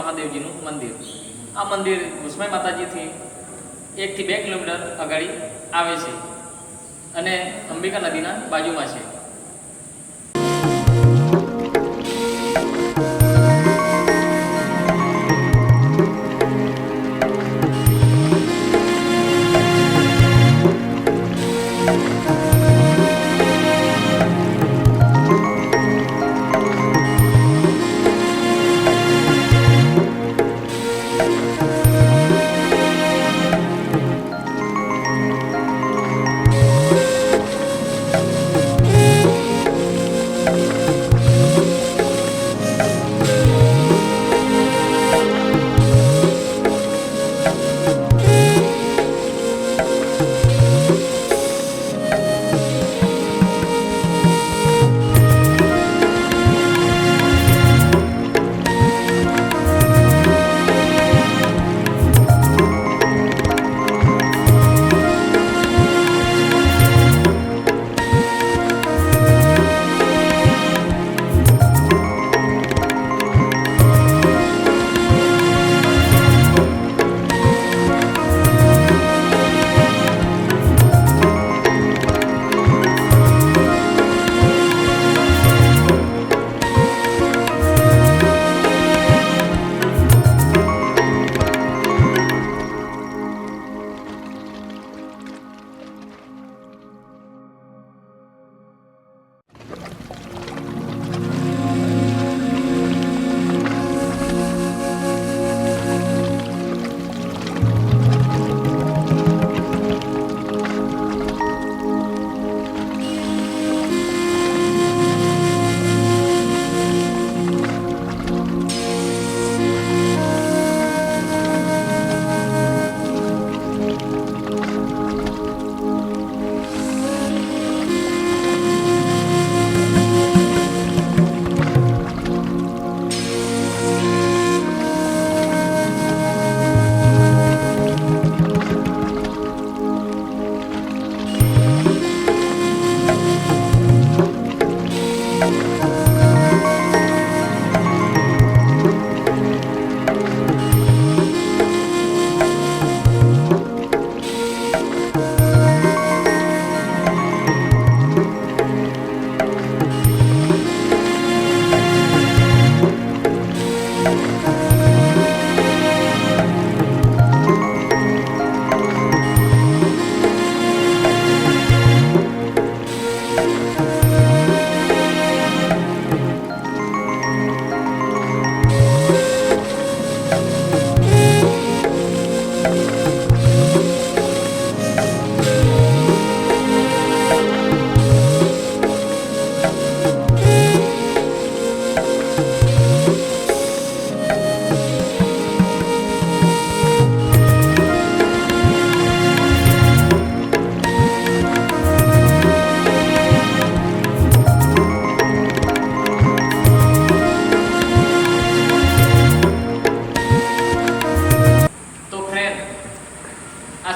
મહાદેવજીનું મંદિર. આ મંદિર ભુસમાઈ માતાજીથી 1 થી 2 કિલોમીટર આગળ આવે છે અને અંબિકા નદીના બાજુમાં છે.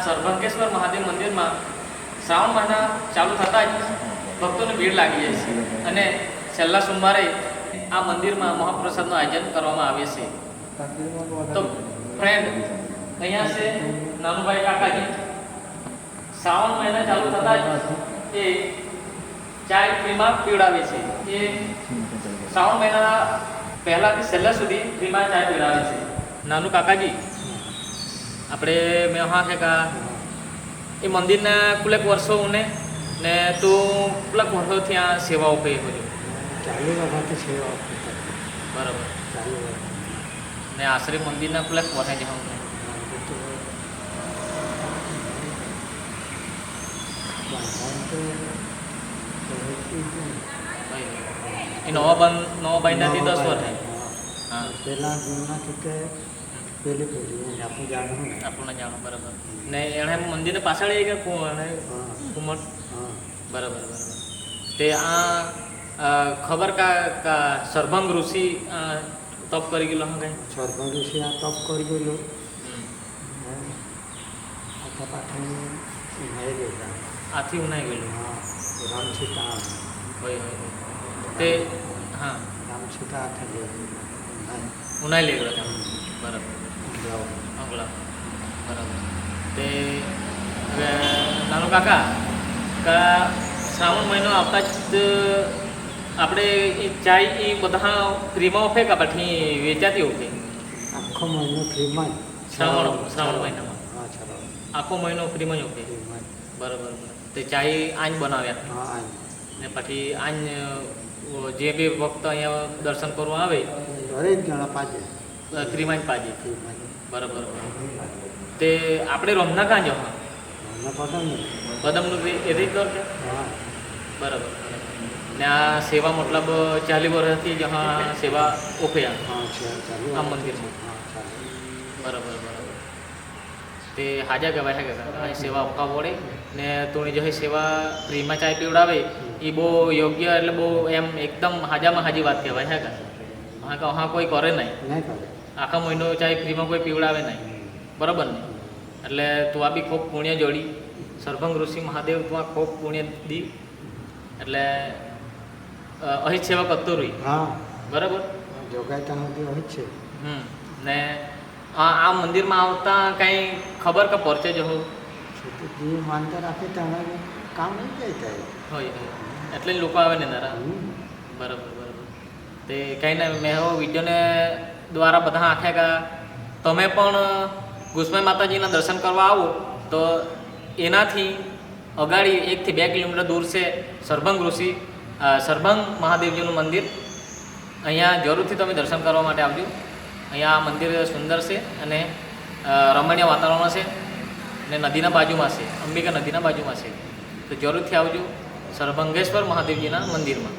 સરભંગેશ્વર મહાદેવ મંદિરમાં શ્રાવણ મહિના ચાલુ થતાં જ ભક્તોની ભીડ લાગી જાય છે અને છેલ્લા સોમવારે આ મંદિરમાં મહાપ્રસાદનું આયોજન કરવામાં આવે છે. તો ફ્રેન્ડ, અહીંયા છે નાનુભાઈ કાકાજી. શ્રાવણ મહિના ચાલુ થતાં જ એ ચાય ફ્રીમાં પીવડાવે છે. એ શ્રાવણ મહિના પહેલાંથી છેલ્લા સુધી ફ્રીમાં ચાય પીવડાવે છે. નાનુ કાકાજી, આપણે મેં હા છે કા એ મંદિરના કુલેક વર્ષો ને તું કુલેક વર્ષો ત્યાં સેવાઓ કરી હોય? ચાલુ વખતે સેવાઓ બરાબર. ચાલુ ને આશરે મંદિરના કુલેક વર્ષે જ હું એ નવા બાંધ્યાથી 10 વર્ષ થાય. હા, પહેલાં જૂના કે પેલી પેઢી આપણને જાણો. બરાબર. ને એણે મંદિરને પાછળ એ કે કુમટ. બરાબર બરાબર. તે આ ખબર કા સરભંગ ઋષિ તપ કરી ગયેલો હા કઈ? સરભંગ ઋષિ આ તપ કરી ગયેલો આખા પાઠે ઉનાઈ ગયેલા. આથી ઉનાઈ ગયેલું? હા, રામસીતા હોય હોય. તે હા, રામસીતા આખા ઉનાઈ લઈ ગયેલો ત્યાં. અંગળા બરાબર. તે હવે નાનો કાકા શ્રાવણ મહિનો આવતા જ આપણે એ ચાય એ બધા ફ્રીમાં ઓફે કે પછી વેચાતી ઓફે આખો મહિનો ફ્રીમાં જ. શ્રાવણ મહિનામાં હા શ્રાવણ આખો મહિનો ફ્રીમાં જ ઓફે ફ્રીમાં જ. બરાબર. તે ચાય આજ બનાવ્યા હા આજ ને પછી આજ જે બી ભક્ત અહીંયા દર્શન કરવા આવે દરેક જણા પાજે ફ્રીમાં જ પાજી ફ્રીમાં જ. બરાબર. તે આપણે રમના કાં જો અમને પતંગ નહીં. બદામનું એ રીત દોર છે હા બરાબર. ને આ સેવા મતલબ 40 વર્ષથી જ હા સેવા ઓફ્યા હા છે ચાલુ આ મંદિરમાં. હા ચાલુ. બરાબર બરાબર. તે હાજા કહેવાય હે કાકા અહીં સેવા આપવા પડે ને તુણી જો સેવા ફ્રીમાં ચાય પીવડાવે એ બહુ યોગ્ય એટલે બહુ એમ એકદમ હાજામાં હાજી વાત કહેવાય હે કાકા હા કોઈ કરે નહીં નહીં કરે. આખા મહિનો ચાય ફ્રીમાં કોઈ પીવડાવે નહીં બરાબર ને. એટલે તું આ બી ખૂબ પુણ્ય જોડી સરભંગ ઋષિ મહાદેવ તું આ ખૂબ પુણ્ય દી એટલે અહીં જ સેવા કરતો રહી હા બરાબર. જોગાઈ ત્યાં સુધી હોય જ છે. ને આ મંદિરમાં આવતા કંઈ ખબર કે પરચે જ હો જે માનતા રાખે ત્યાં કામ નહીં જાય થાય. હોય એટલે જ લોકો આવે ને નારા બરાબર બરાબર. તે કંઈ નહીં મેં હો વિડીયોને દ્વારા બધા આખ્યા કે તમે પણ ગુસ્માઈ માતાજીના દર્શન કરવા આવો તો એનાથી અગાડી 1 થી 2 કિલોમીટર દૂર છે સરભંગ મહાદેવજીનું મંદિર. અહીંયા જરૂરથી તમે દર્શન કરવા માટે આવજો. અહીંયા આ મંદિર સુંદર છે અને રમણીય વાતાવરણ છે અને નદીના બાજુમાં છે અંબિકા નદીના બાજુમાં છે. તો જરૂરથી આવજો સરભંગેશ્વર મહાદેવજીના મંદિરમાં.